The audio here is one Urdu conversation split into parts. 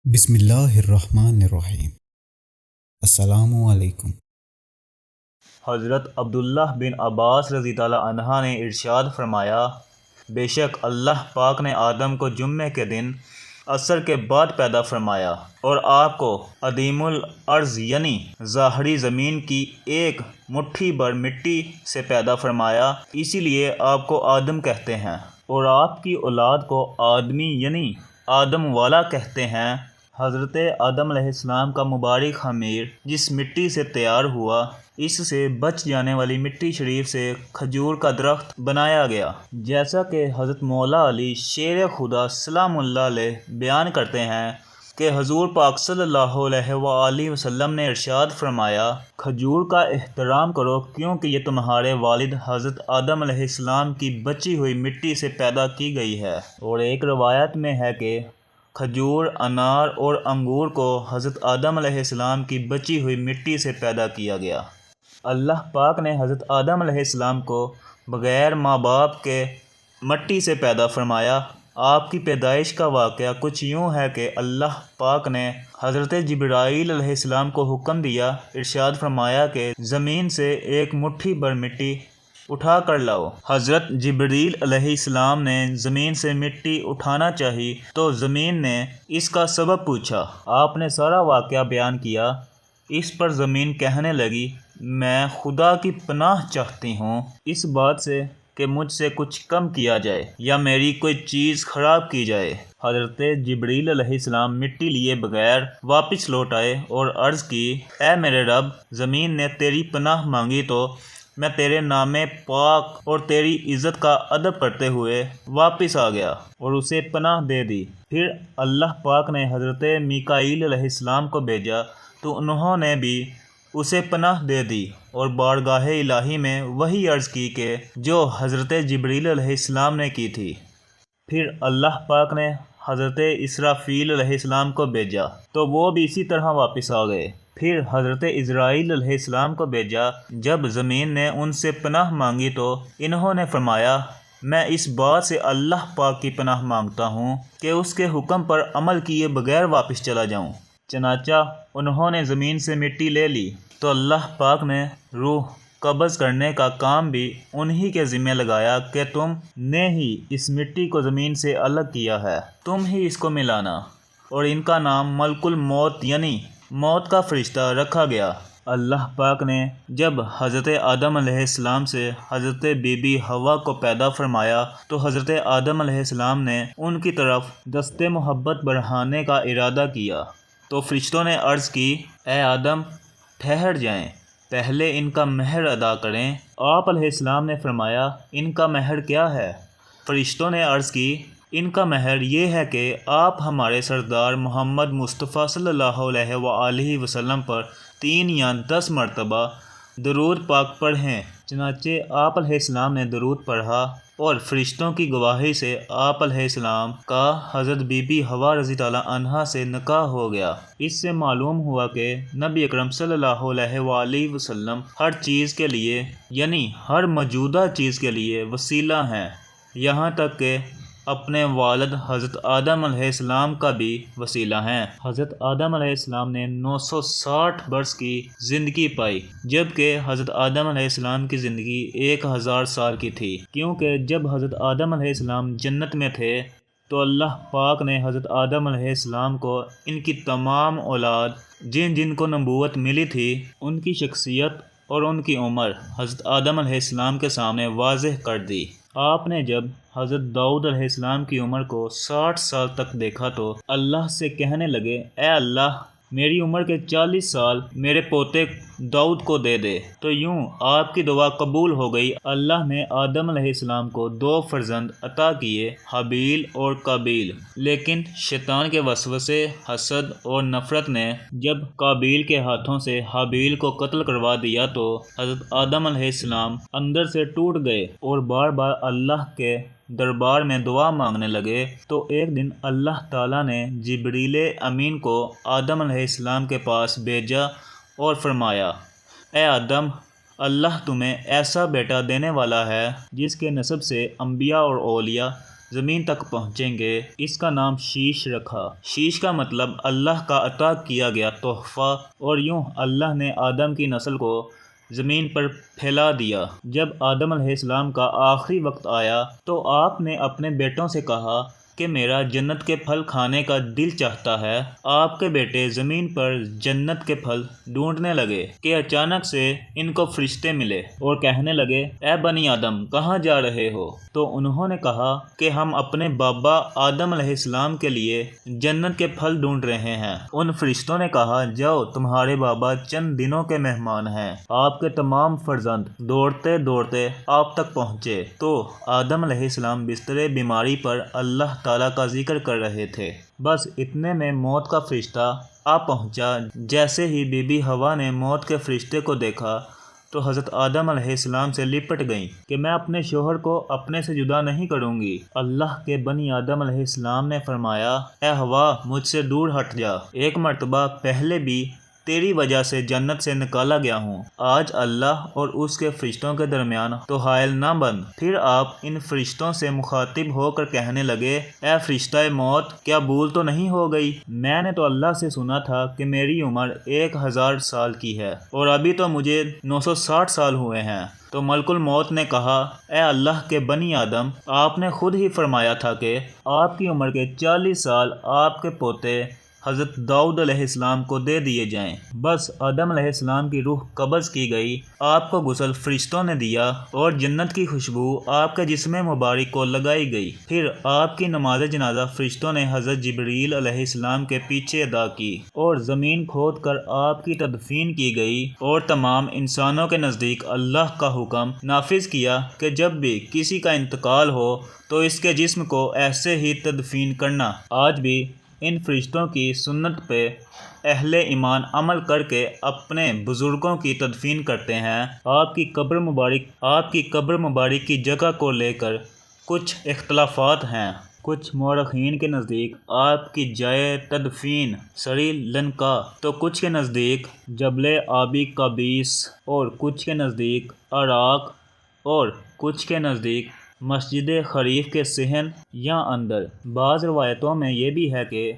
بسم اللہ الرحمن الرحیم۔ السلام علیکم۔ حضرت عبداللہ بن عباس رضی اللہ عنہ نے ارشاد فرمایا، بے شک اللہ پاک نے آدم کو جمعے کے دن عصر کے بعد پیدا فرمایا اور آپ کو عدیم الارض یعنی ظاہری زمین کی ایک مٹھی بھر مٹی سے پیدا فرمایا، اسی لیے آپ کو آدم کہتے ہیں، اور آپ کی اولاد کو آدمی یعنی آدم والا کہتے ہیں۔ حضرت آدم علیہ السلام کا مبارک خمیر جس مٹی سے تیار ہوا، اس سے بچ جانے والی مٹی شریف سے کھجور کا درخت بنایا گیا، جیسا کہ حضرت مولا علی شیر خدا سلام اللہ علیہ بیان کرتے ہیں کہ حضور پاک صلی اللہ علیہ وآلہ وسلم نے ارشاد فرمایا، کھجور کا احترام کرو کیونکہ یہ تمہارے والد حضرت آدم علیہ السلام کی بچی ہوئی مٹی سے پیدا کی گئی ہے۔ اور ایک روایت میں ہے کہ کھجور، انار اور انگور کو حضرت آدم علیہ السلام کی بچی ہوئی مٹی سے پیدا کیا گیا۔ اللہ پاک نے حضرت آدم علیہ السلام کو بغیر ماں باپ کے مٹی سے پیدا فرمایا۔ آپ کی پیدائش کا واقعہ کچھ یوں ہے کہ اللہ پاک نے حضرت جبرائیل علیہ السلام کو حکم دیا، ارشاد فرمایا کہ زمین سے ایک مٹھی بھر مٹی اٹھا کر لاؤ۔ حضرت جبرائیل علیہ السلام نے زمین سے مٹی اٹھانا چاہی تو زمین نے اس کا سبب پوچھا، آپ نے سارا واقعہ بیان کیا۔ اس پر زمین کہنے لگی، میں خدا کی پناہ چاہتی ہوں اس بات سے کہ مجھ سے کچھ کم کیا جائے یا میری کوئی چیز خراب کی جائے۔ حضرت جبرائیل علیہ السلام مٹی لیے بغیر واپس لوٹ آئے اور عرض کی، اے میرے رب، زمین نے تیری پناہ مانگی تو میں تیرے نام پاک اور تیری عزت کا ادب کرتے ہوئے واپس آ گیا اور اسے پناہ دے دی۔ پھر اللہ پاک نے حضرت میکائیل علیہ السلام کو بھیجا تو انہوں نے بھی اسے پناہ دے دی اور بارگاہ الہی میں وہی عرض کی کہ جو حضرت جبرائیل علیہ السلام نے کی تھی۔ پھر اللہ پاک نے حضرت اسرافیل علیہ السلام کو بھیجا تو وہ بھی اسی طرح واپس آ گئے۔ پھر حضرت اسرائیل علیہ السلام کو بھیجا، جب زمین نے ان سے پناہ مانگی تو انہوں نے فرمایا، میں اس بات سے اللہ پاک کی پناہ مانگتا ہوں کہ اس کے حکم پر عمل کیے بغیر واپس چلا جاؤں۔ چنانچہ انہوں نے زمین سے مٹی لے لی تو اللہ پاک نے روح قبض کرنے کا کام بھی انہی کے ذمہ لگایا کہ تم نے ہی اس مٹی کو زمین سے الگ کیا ہے، تم ہی اس کو ملانا، اور ان کا نام ملک الموت یعنی موت کا فرشتہ رکھا گیا۔ اللہ پاک نے جب حضرت آدم علیہ السلام سے حضرت بی بی حوا کو پیدا فرمایا تو حضرت آدم علیہ السلام نے ان کی طرف دست محبت بڑھانے کا ارادہ کیا تو فرشتوں نے عرض کی، اے آدم، ٹھہر جائیں، پہلے ان کا مہر ادا کریں۔ آپ علیہ السلام نے فرمایا، ان کا مہر کیا ہے؟ فرشتوں نے عرض کی، ان کا مہر یہ ہے کہ آپ ہمارے سردار محمد مصطفیٰ صلی اللہ علیہ وآلہ وسلم پر 3 یا 10 مرتبہ درود پاک پڑھیں۔ چنانچہ آپ علیہ السلام نے درود پڑھا اور فرشتوں کی گواہی سے آپ علیہ السلام کا حضرت بی بی حوا رضی اللہ عنہا سے نکاح ہو گیا۔ اس سے معلوم ہوا کہ نبی اکرم صلی اللہ علیہ وآلہ وسلم ہر چیز کے لیے یعنی ہر موجودہ چیز کے لیے وسیلہ ہیں، یہاں تک کہ اپنے والد حضرت آدم علیہ السلام کا بھی وسیلہ ہیں۔ حضرت آدم علیہ السلام نے 960 برس کی زندگی پائی، جبکہ حضرت آدم علیہ السلام کی زندگی 1000 سال کی تھی، کیونکہ جب حضرت آدم علیہ السلام جنت میں تھے تو اللہ پاک نے حضرت آدم علیہ السلام کو ان کی تمام اولاد جن جن کو نبوت ملی تھی، ان کی شخصیت اور ان کی عمر حضرت آدم علیہ السلام کے سامنے واضح کر دی۔ آپ نے جب حضرت داؤد علیہ السلام کی عمر کو 60 سال تک دیکھا تو اللہ سے کہنے لگے، اے اللہ، میری عمر کے 40 سال میرے پوتے داؤد کو دے دے۔ تو یوں آپ کی دعا قبول ہو گئی۔ اللہ نے آدم علیہ السلام کو 2 فرزند عطا کیے، حابیل اور قابیل، لیکن شیطان کے وسوسے، حسد اور نفرت نے جب قابیل کے ہاتھوں سے حابیل کو قتل کروا دیا تو حضرت آدم علیہ السلام اندر سے ٹوٹ گئے اور بار بار اللہ کے دربار میں دعا مانگنے لگے۔ تو ایک دن اللہ تعالیٰ نے جبریل امین کو آدم علیہ السلام کے پاس بھیجا اور فرمایا، اے آدم، اللہ تمہیں ایسا بیٹا دینے والا ہے جس کے نسب سے انبیاء اور اولیاء زمین تک پہنچیں گے، اس کا نام شیش رکھا۔ شیش کا مطلب اللہ کا عطا کیا گیا تحفہ، اور یوں اللہ نے آدم کی نسل کو زمین پر پھیلا دیا۔ جب آدم علیہ السلام کا آخری وقت آیا تو آپ نے اپنے بیٹوں سے کہا کہ میرا جنت کے پھل کھانے کا دل چاہتا ہے۔ آپ کے بیٹے زمین پر جنت کے پھل ڈھونڈنے لگے کہ اچانک سے ان کو فرشتے ملے اور کہنے لگے، اے بنی آدم، کہاں جا رہے ہو؟ تو انہوں نے کہا کہ ہم اپنے بابا آدم علیہ السلام کے لیے جنت کے پھل ڈھونڈ رہے ہیں۔ ان فرشتوں نے کہا، جاؤ، تمہارے بابا چند دنوں کے مہمان ہیں۔ آپ کے تمام فرزند دوڑتے دوڑتے آپ تک پہنچے تو آدم علیہ السلام بستر بیماری پر اللہ تعالیٰ کا ذکر کر رہے تھے۔ بس اتنے میں موت کا فرشتہ آ پہنچا۔ جیسے ہی بی بی حوا نے موت کے فرشتے کو دیکھا تو حضرت آدم علیہ السلام سے لپٹ گئیں کہ میں اپنے شوہر کو اپنے سے جدا نہیں کروں گی۔ اللہ کے بنی آدم علیہ السلام نے فرمایا، اے حوا، مجھ سے دور ہٹ جا، ایک مرتبہ پہلے بھی تیری وجہ سے جنت سے نکالا گیا ہوں، آج اللہ اور اس کے فرشتوں کے درمیان تو حائل نہ بن۔ پھر آپ ان فرشتوں سے مخاطب ہو کر کہنے لگے، اے فرشتہ موت، کیا بھول تو نہیں ہو گئی؟ میں نے تو اللہ سے سنا تھا کہ میری عمر 1000 سال کی ہے، اور ابھی تو مجھے 960 سال ہوئے ہیں۔ تو ملک الموت نے کہا، اے اللہ کے بنی آدم، آپ نے خود ہی فرمایا تھا کہ آپ کی عمر کے 40 سال آپ کے پوتے حضرت داؤد علیہ السلام کو دے دیے جائیں۔ بس آدم علیہ السلام کی روح قبض کی گئی، آپ کو غسل فرشتوں نے دیا اور جنت کی خوشبو آپ کے جسم مبارک کو لگائی گئی۔ پھر آپ کی نماز جنازہ فرشتوں نے حضرت جبریل علیہ السلام کے پیچھے ادا کی اور زمین کھود کر آپ کی تدفین کی گئی، اور تمام انسانوں کے نزدیک اللہ کا حکم نافذ کیا کہ جب بھی کسی کا انتقال ہو تو اس کے جسم کو ایسے ہی تدفین کرنا۔ آج بھی ان فرشتوں کی سنت پہ اہل ایمان عمل کر کے اپنے بزرگوں کی تدفین کرتے ہیں۔ آپ کی قبر مبارک کی جگہ کو لے کر کچھ اختلافات ہیں۔ کچھ مورخین کے نزدیک آپ کی جائے تدفین سری لنکا، تو کچھ کے نزدیک جبل آبی کابیس، اور کچھ کے نزدیک عراق، اور کچھ کے نزدیک مسجد خریف کے صحن یا اندر۔ بعض روایتوں میں یہ بھی ہے کہ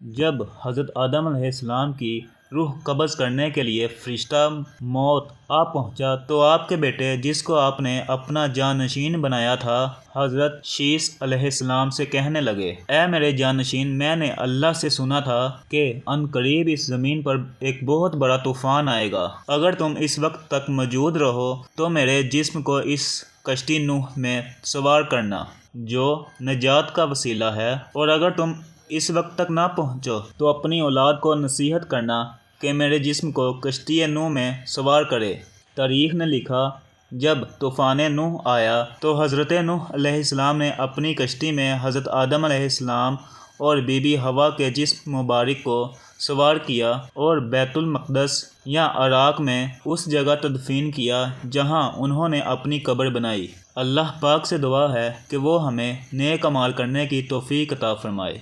جب حضرت آدم علیہ السلام کی روح قبض کرنے کے لیے فرشتہ موت آ پہنچا تو آپ کے بیٹے، جس کو آپ نے اپنا جانشین بنایا تھا، حضرت شیس علیہ السلام سے کہنے لگے، اے میرے جانشین، میں نے اللہ سے سنا تھا کہ عنقریب اس زمین پر ایک بہت بڑا طوفان آئے گا۔ اگر تم اس وقت تک موجود رہو تو میرے جسم کو اس کشتی نوح میں سوار کرنا جو نجات کا وسیلہ ہے، اور اگر تم اس وقت تک نہ پہنچو تو اپنی اولاد کو نصیحت کرنا کہ میرے جسم کو کشتی نوح میں سوار کرے۔ تاریخ نے لکھا، جب طوفان نوح آیا تو حضرت نوح علیہ السلام نے اپنی کشتی میں حضرت آدم علیہ السلام اور بی بی حوا کے جسم مبارک کو سوار کیا اور بیت المقدس یا عراق میں اس جگہ تدفین کیا جہاں انہوں نے اپنی قبر بنائی۔ اللہ پاک سے دعا ہے کہ وہ ہمیں نیک اعمال کرنے کی توفیق عطا فرمائے۔